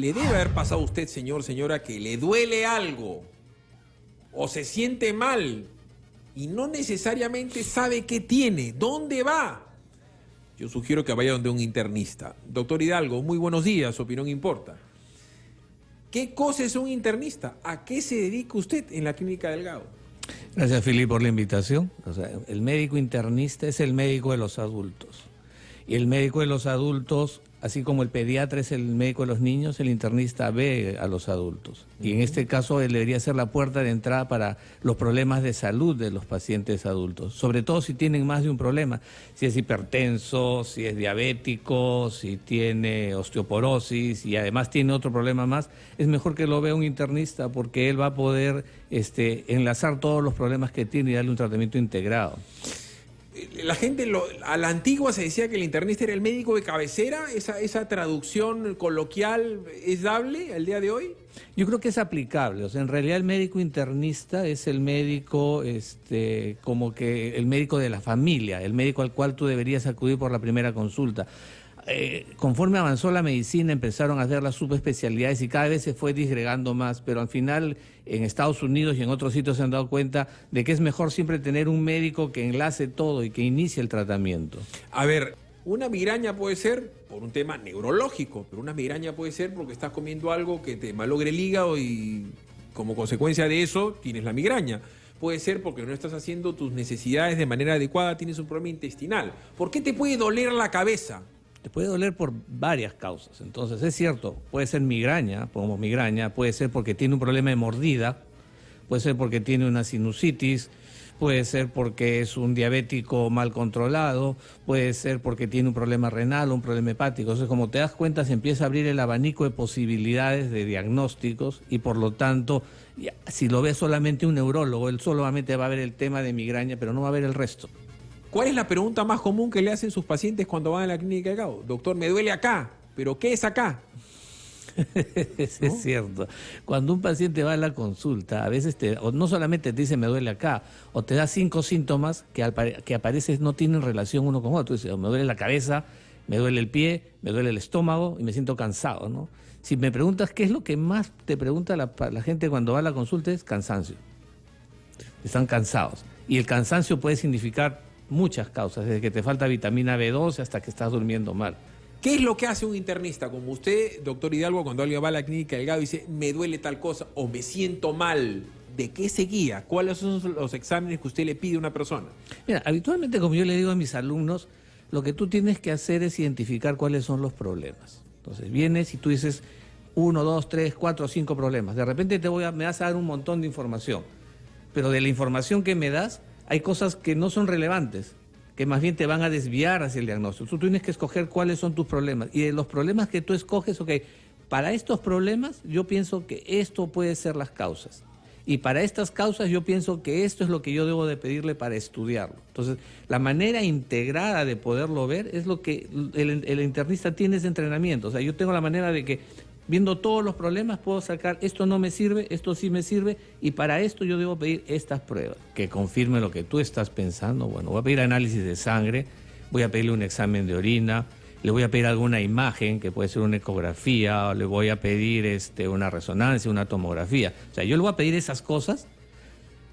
Le debe haber pasado a usted, señor, señora, que le duele algo o se siente mal y no necesariamente sabe qué tiene, dónde va. Yo sugiero que vaya donde un internista. Doctor Hidalgo, muy buenos días, su opinión importa. ¿Qué cosa es un internista? ¿A qué se dedica usted en la Clínica Delgado? Gracias, Filipe, por la invitación. El médico internista es el médico de los adultos. Y el médico de los adultos, así como el pediatra es el médico de los niños, el internista ve a los adultos. Y en este caso él debería ser la puerta de entrada para los problemas de salud de los pacientes adultos. Sobre todo si tienen más de un problema. Si es hipertenso, si es diabético, si tiene osteoporosis y además tiene otro problema más, es mejor que lo vea un internista porque él va a poder enlazar todos los problemas que tiene y darle un tratamiento integrado. La gente, a la antigua se decía que el internista era el médico de cabecera. ¿Esa traducción coloquial es dable al día de hoy? Yo creo que es aplicable. O sea, en realidad el médico internista es el médico, como que el médico de la familia, el médico al cual tú deberías acudir por la primera consulta. Conforme avanzó la medicina empezaron a hacer las subespecialidades y cada vez se fue disgregando más, pero al final en Estados Unidos y en otros sitios se han dado cuenta de que es mejor siempre tener un médico que enlace todo y que inicie el tratamiento. A ver, una migraña puede ser por un tema neurológico, pero una migraña puede ser porque estás comiendo algo que te malogre el hígado y como consecuencia de eso tienes la migraña. Puede ser porque no estás haciendo tus necesidades de manera adecuada, tienes un problema intestinal. ¿Por qué te puede doler la cabeza? Te puede doler por varias causas. Entonces, es cierto, puede ser migraña, como migraña, puede ser porque tiene un problema de mordida, puede ser porque tiene una sinusitis, puede ser porque es un diabético mal controlado, puede ser porque tiene un problema renal o un problema hepático. Entonces, como te das cuenta, se empieza a abrir el abanico de posibilidades de diagnósticos y, por lo tanto, si lo ve solamente un neurólogo, él solamente va a ver el tema de migraña, pero no va a ver el resto. ¿Cuál es la pregunta más común que le hacen sus pacientes cuando van a la Clínica Delgado? Doctor, me duele acá, pero ¿qué es acá? ¿No? Es cierto. Cuando un paciente va a la consulta, a veces no solamente te dice me duele acá, o te da 5 síntomas que aparecen no tienen relación uno con otro. Dice, me duele la cabeza, me duele el pie, me duele el estómago y me siento cansado, ¿no? Si me preguntas qué es lo que más te pregunta la gente cuando va a la consulta, es cansancio. Están cansados. Y el cansancio puede significar muchas causas, desde que te falta vitamina B12 hasta que estás durmiendo mal. ¿Qué es lo que hace un internista como usted, doctor Hidalgo, cuando alguien va a la Clínica Delgado y dice me duele tal cosa o me siento mal? ¿De qué se guía? ¿Cuáles son los exámenes que usted le pide a una persona? Mira, habitualmente, como yo le digo a mis alumnos, lo que tú tienes que hacer es identificar cuáles son los problemas. Entonces vienes y tú dices 1, 2, 3, 4, 5 problemas. De repente me vas a dar un montón de información, pero de la información que me das hay cosas que no son relevantes, que más bien te van a desviar hacia el diagnóstico. Tú tienes que escoger cuáles son tus problemas. Y de los problemas que tú escoges, ok, para estos problemas yo pienso que esto puede ser las causas. Y para estas causas yo pienso que esto es lo que yo debo de pedirle para estudiarlo. Entonces, la manera integrada de poderlo ver es lo que el internista tiene ese entrenamiento. O sea, yo tengo la manera de que viendo todos los problemas puedo sacar esto no me sirve, esto sí me sirve y para esto yo debo pedir estas pruebas que confirmen lo que tú estás pensando. Bueno, voy a pedir análisis de sangre, voy a pedirle un examen de orina, le voy a pedir alguna imagen que puede ser una ecografía, o le voy a pedir una resonancia, una tomografía. O sea, yo le voy a pedir esas cosas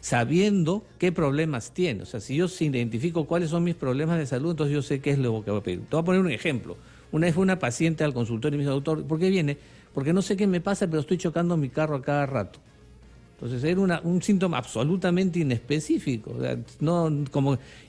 sabiendo qué problemas tiene. O sea, si yo identifico cuáles son mis problemas de salud, entonces yo sé qué es lo que voy a pedir. Te voy a poner un ejemplo. Una vez fue una paciente al consultorio y me dijo, doctor, ¿por qué viene? Porque no sé qué me pasa, pero estoy chocando mi carro a cada rato. Entonces era un síntoma absolutamente inespecífico. O sea,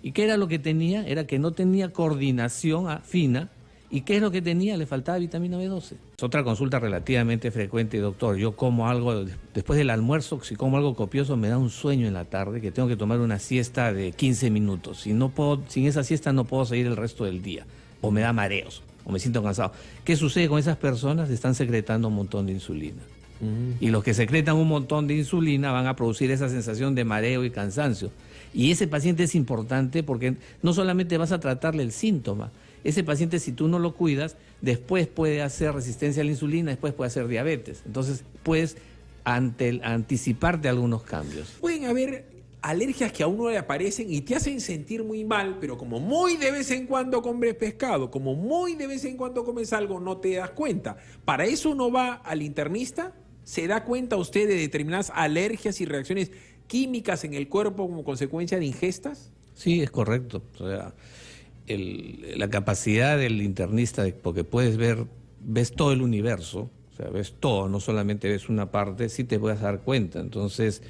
¿y qué era lo que tenía? Era que no tenía coordinación fina. ¿Y qué es lo que tenía? Le faltaba vitamina B12. Es otra consulta relativamente frecuente, doctor. Yo como algo, después del almuerzo, si como algo copioso, me da un sueño en la tarde, que tengo que tomar una siesta de 15 minutos. Sin esa siesta no puedo seguir el resto del día. O me da mareos, o me siento cansado. ¿Qué sucede con esas personas? Están secretando un montón de insulina. Y los que secretan un montón de insulina van a producir esa sensación de mareo y cansancio. Y ese paciente es importante porque no solamente vas a tratarle el síntoma, ese paciente, si tú no lo cuidas, después puede hacer resistencia a la insulina, después puede hacer diabetes. Entonces puedes anticiparte algunos cambios. Pueden haber alergias que a uno le aparecen y te hacen sentir muy mal, pero como muy de vez en cuando comes pescado, como muy de vez en cuando comes algo, no te das cuenta. Para eso uno va al internista, se da cuenta usted de determinadas alergias y reacciones químicas en el cuerpo como consecuencia de ingestas. Sí, es correcto. O sea, la capacidad del internista, porque ves todo el universo, o sea, ves todo, no solamente ves una parte, sí te puedes dar cuenta. Entonces,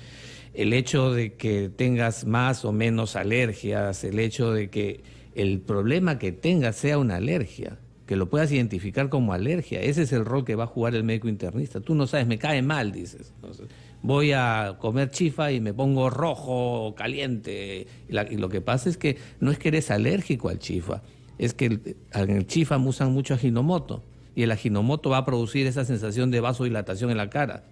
el hecho de que tengas más o menos alergias, el hecho de que el problema que tengas sea una alergia, que lo puedas identificar como alergia, ese es el rol que va a jugar el médico internista. Tú no sabes, me cae mal, dices. Entonces, voy a comer chifa y me pongo rojo, caliente. Y lo que pasa es que no es que eres alérgico al chifa, es que en el chifa usan mucho Ajinomoto. Y el Ajinomoto va a producir esa sensación de vasodilatación en la cara.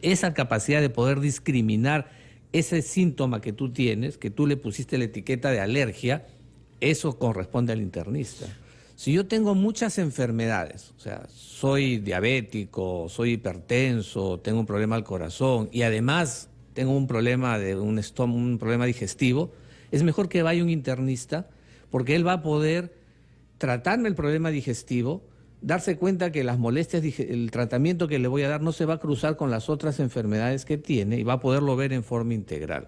Esa capacidad de poder discriminar ese síntoma que tú tienes, que tú le pusiste la etiqueta de alergia, eso corresponde al internista. Si yo tengo muchas enfermedades, o sea, soy diabético, soy hipertenso, tengo un problema al corazón y además tengo un problema de un estómago, un problema digestivo, es mejor que vaya un internista porque él va a poder tratarme el problema digestivo, darse cuenta que las molestias, el tratamiento que le voy a dar no se va a cruzar con las otras enfermedades que tiene y va a poderlo ver en forma integral.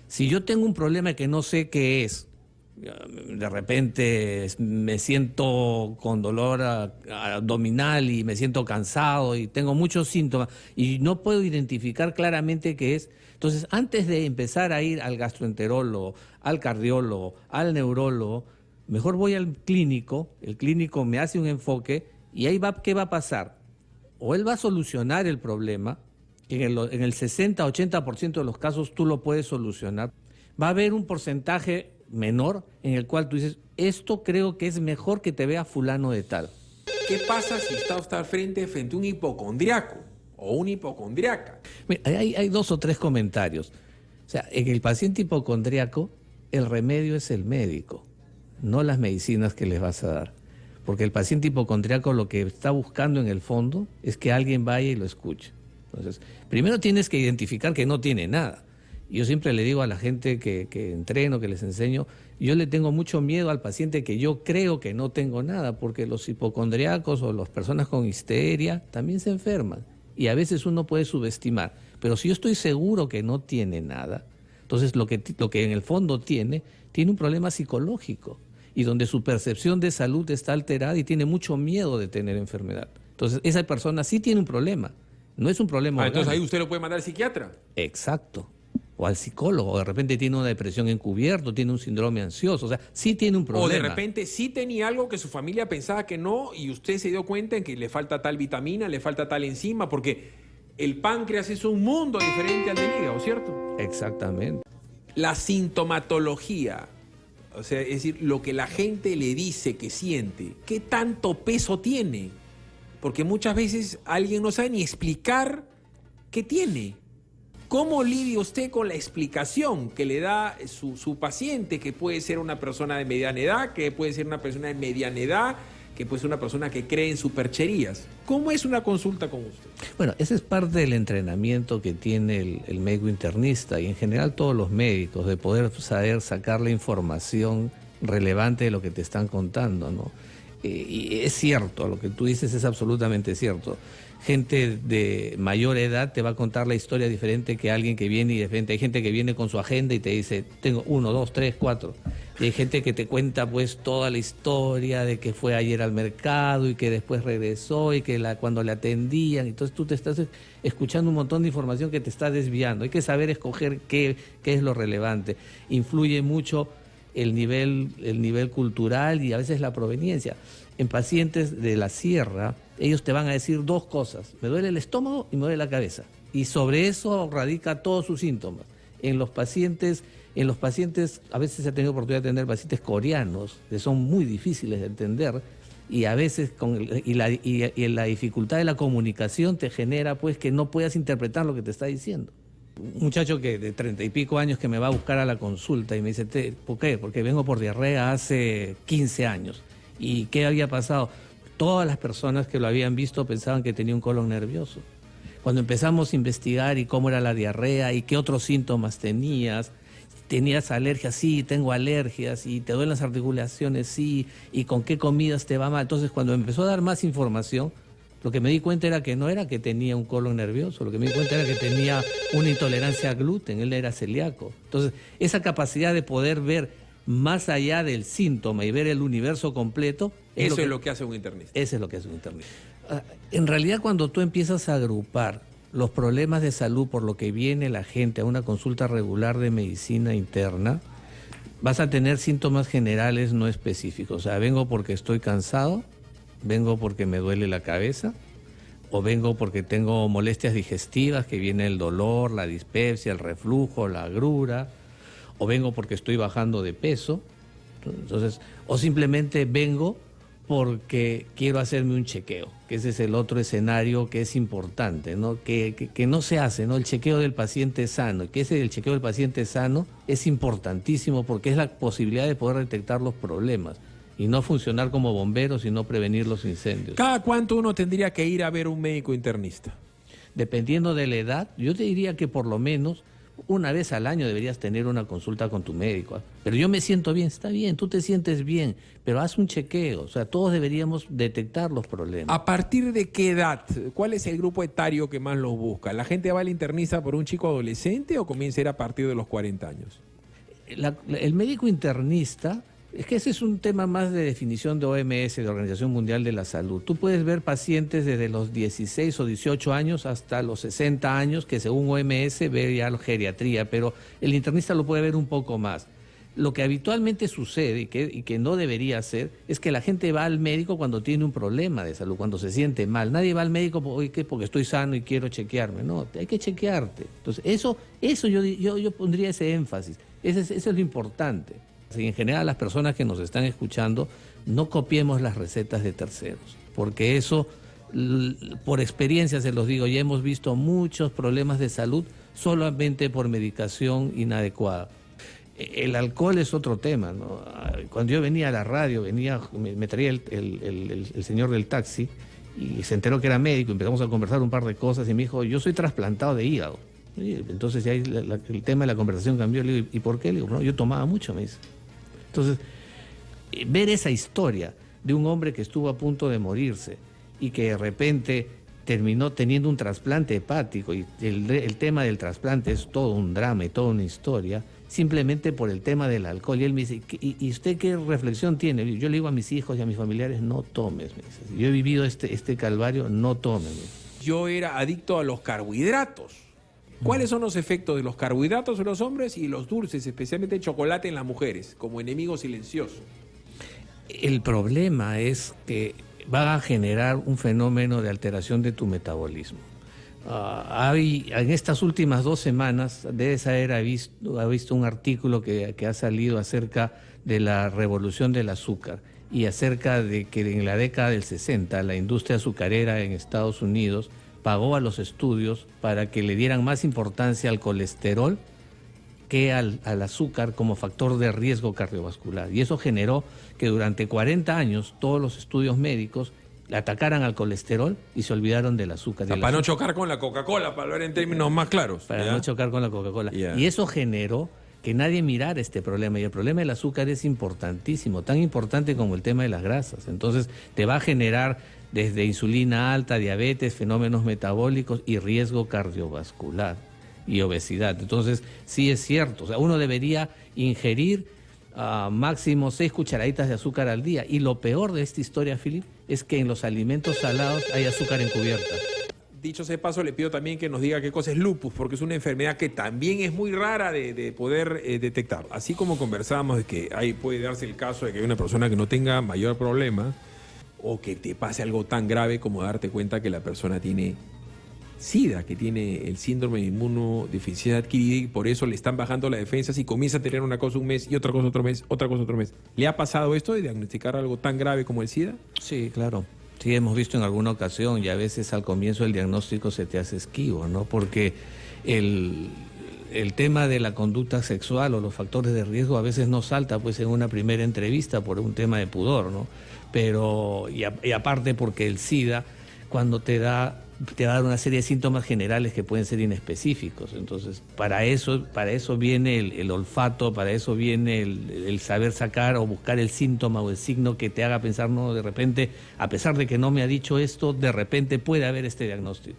Si yo tengo un problema que no sé qué es, de repente me siento con dolor abdominal y me siento cansado y tengo muchos síntomas y no puedo identificar claramente qué es, entonces antes de empezar a ir al gastroenterólogo, al cardiólogo, al neurólogo, mejor voy al clínico, el clínico me hace un enfoque y ahí va, ¿qué va a pasar? O él va a solucionar el problema, en el 60-80% de los casos tú lo puedes solucionar. Va a haber un porcentaje menor en el cual tú dices, esto creo que es mejor que te vea fulano de tal. ¿Qué pasa si está usted frente a un hipocondriaco o una hipocondriaca? Mira, hay 2 o 3 comentarios. O sea, en el paciente hipocondriaco, el remedio es el médico, no las medicinas que les vas a dar. Porque el paciente hipocondriaco lo que está buscando en el fondo es que alguien vaya y lo escuche. Entonces, primero tienes que identificar que no tiene nada. Yo siempre le digo a la gente que entreno, que les enseño, yo le tengo mucho miedo al paciente que yo creo que no tengo nada, porque los hipocondriacos o las personas con histeria también se enferman. Y a veces uno puede subestimar. Pero si yo estoy seguro que no tiene nada, entonces lo que en el fondo tiene un problema psicológico y donde su percepción de salud está alterada y tiene mucho miedo de tener enfermedad. Entonces esa persona sí tiene un problema, no es un problema orgánico. Entonces ahí usted lo puede mandar al psiquiatra. Exacto. O al psicólogo, o de repente tiene una depresión encubierta, tiene un síndrome ansioso, o sea, sí tiene un problema. O de repente sí tenía algo que su familia pensaba que no y usted se dio cuenta en que le falta tal vitamina, le falta tal enzima, porque el páncreas es un mundo diferente al del hígado, ¿cierto? Exactamente. La sintomatología, o sea, es decir, lo que la gente le dice que siente, ¿qué tanto peso tiene? Porque muchas veces alguien no sabe ni explicar qué tiene. ¿Cómo lidia usted con la explicación que le da su paciente, que puede ser una persona de mediana edad, que puede ser una persona de mediana edad, que puede ser una persona que cree en supercherías? ¿Cómo es una consulta con usted? Bueno, ese es parte del entrenamiento que tiene el médico internista y en general todos los médicos, de poder saber sacar la información relevante de lo que te están contando, ¿no? Y es cierto, lo que tú dices es absolutamente cierto. Gente de mayor edad te va a contar la historia diferente que alguien que viene y de repente hay gente que viene con su agenda y te dice, tengo 1, 2, 3, 4. Y hay gente que te cuenta pues toda la historia de que fue ayer al mercado y que después regresó y que cuando le atendían. Entonces tú te estás escuchando un montón de información que te está desviando. Hay que saber escoger qué es lo relevante. Influye mucho el nivel cultural y a veces la proveniencia. En pacientes de la sierra, ellos te van a decir 2 cosas. Me duele el estómago y me duele la cabeza. Y sobre eso radica todos sus síntomas. En los pacientes, a veces se ha tenido oportunidad de atender pacientes coreanos, que son muy difíciles de entender, y a veces la dificultad de la comunicación te genera pues que no puedas interpretar lo que te está diciendo. Un muchacho que de 30 y pico años que me va a buscar a la consulta y me dice, ¿por qué? Porque vengo por diarrea hace 15 años. ¿Y qué había pasado? Todas las personas que lo habían visto pensaban que tenía un colon nervioso. Cuando empezamos a investigar y cómo era la diarrea y qué otros síntomas tenías, tenías alergias, sí, tengo alergias, y te duelen las articulaciones, sí, y con qué comidas te va mal. Entonces, cuando me empezó a dar más información, lo que me di cuenta era que no era que tenía un colon nervioso, lo que me di cuenta era que tenía una intolerancia al gluten, él era celíaco. Entonces, esa capacidad de poder ver más allá del síntoma y ver el universo completo... Eso es lo que hace un internista. Eso es lo que hace un internista. En realidad, cuando tú empiezas a agrupar los problemas de salud por lo que viene la gente a una consulta regular de medicina interna, vas a tener síntomas generales no específicos. O sea, vengo porque estoy cansado, vengo porque me duele la cabeza, o vengo porque tengo molestias digestivas, que viene el dolor, la dispepsia, el reflujo, la agrura, o vengo porque estoy bajando de peso. Entonces, o simplemente vengo porque quiero hacerme un chequeo, que ese es el otro escenario que es importante, ¿no? Que no se hace, ¿no? El chequeo del paciente sano, que ese el chequeo del paciente sano es importantísimo porque es la posibilidad de poder detectar los problemas y no funcionar como bomberos, sino prevenir los incendios. ¿Cada cuánto uno tendría que ir a ver un médico internista? Dependiendo de la edad, yo te diría que por lo menos una vez al año deberías tener una consulta con tu médico. Pero yo me siento bien, está bien, tú te sientes bien, pero haz un chequeo. O sea, todos deberíamos detectar los problemas. ¿A partir de qué edad? ¿Cuál es el grupo etario que más los busca? ¿La gente va al internista por un chico adolescente o comienza a ir a partir de los 40 años? El médico internista, es que ese es un tema más de definición de OMS, de Organización Mundial de la Salud. Tú puedes ver pacientes desde los 16 o 18 años hasta los 60 años, que según OMS ve ya la geriatría, pero el internista lo puede ver un poco más. Lo que habitualmente sucede y que no debería ser es que la gente va al médico cuando tiene un problema de salud, cuando se siente mal. Nadie va al médico porque estoy sano y quiero chequearme. No, hay que chequearte. Entonces, eso yo pondría ese énfasis. Eso es lo importante. Y en general, las personas que nos están escuchando, no copiemos las recetas de terceros, porque eso, por experiencia se los digo, ya hemos visto muchos problemas de salud solamente por medicación inadecuada. El alcohol es otro tema, ¿no? Cuando yo venía a la radio, me traía el señor del taxi y se enteró que era médico, empezamos a conversar un par de cosas y me dijo, yo soy trasplantado de hígado. Y entonces ya el tema de la conversación cambió. Le digo, ¿y por qué? Le digo, no, yo tomaba mucho, me dice. Entonces, ver esa historia de un hombre que estuvo a punto de morirse y que de repente terminó teniendo un trasplante hepático, y el tema del trasplante es todo un drama y toda una historia, simplemente por el tema del alcohol. Y él me dice, ¿y usted qué reflexión tiene? Yo le digo a mis hijos y a mis familiares, no tomes, me dice. Yo he vivido este calvario, no tomes. Yo era adicto a los carbohidratos. ¿Cuáles son los efectos de los carbohidratos en los hombres y los dulces, especialmente el chocolate en las mujeres, como enemigo silencioso? El problema es que va a generar un fenómeno de alteración de tu metabolismo. En estas últimas 2 semanas debes haber visto un artículo que ha salido acerca de la revolución del azúcar y acerca de que en la década del 60 la industria azucarera en Estados Unidos pagó a los estudios para que le dieran más importancia al colesterol que al azúcar como factor de riesgo cardiovascular. Y eso generó que durante 40 años todos los estudios médicos le atacaran al colesterol y se olvidaron del azúcar. Para no chocar con la Coca-Cola, para hablar en términos más claros. Para no chocar con la Coca-Cola. Y eso generó que nadie mirara este problema. Y el problema del azúcar es importantísimo, tan importante como el tema de las grasas. Entonces te va a generar desde insulina alta, diabetes, fenómenos metabólicos y riesgo cardiovascular y obesidad. Entonces, sí es cierto, o sea, uno debería ingerir máximo 6 cucharaditas de azúcar al día. Y lo peor de esta historia, Philip, es que en los alimentos salados hay azúcar encubierta. Dicho sea de paso, le pido también que nos diga qué cosa es lupus, porque es una enfermedad que también es muy rara de poder detectar. Así como conversábamos de que ahí puede darse el caso de que hay una persona que no tenga mayor problema, o que te pase algo tan grave como darte cuenta que la persona tiene SIDA, que tiene el síndrome de inmunodeficiencia adquirida y por eso le están bajando las defensas y comienza a tener una cosa un mes y otra cosa otro mes, otra cosa otro mes. ¿Le ha pasado esto de diagnosticar algo tan grave como el SIDA? Sí, claro. Sí, hemos visto en alguna ocasión y a veces al comienzo del diagnóstico se te hace esquivo, ¿no? Porque el tema de la conducta sexual o los factores de riesgo a veces no salta pues en una primera entrevista por un tema de pudor, ¿no? Pero, y aparte porque el SIDA, cuando te da, te va a dar una serie de síntomas generales que pueden ser inespecíficos. Entonces, para eso viene el olfato, para eso viene el saber sacar o buscar el síntoma o el signo que te haga pensar, no, de repente, a pesar de que no me ha dicho esto, de repente puede haber este diagnóstico.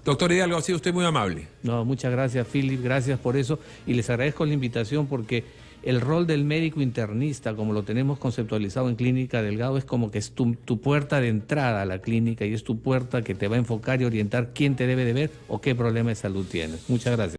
Doctor Hidalgo, ha sido usted muy amable. No, muchas gracias, Philip, gracias por eso, y les agradezco la invitación porque el rol del médico internista, como lo tenemos conceptualizado en Clínica Delgado, es como que es tu puerta de entrada a la clínica y es tu puerta que te va a enfocar y orientar quién te debe de ver o qué problema de salud tienes. Muchas gracias.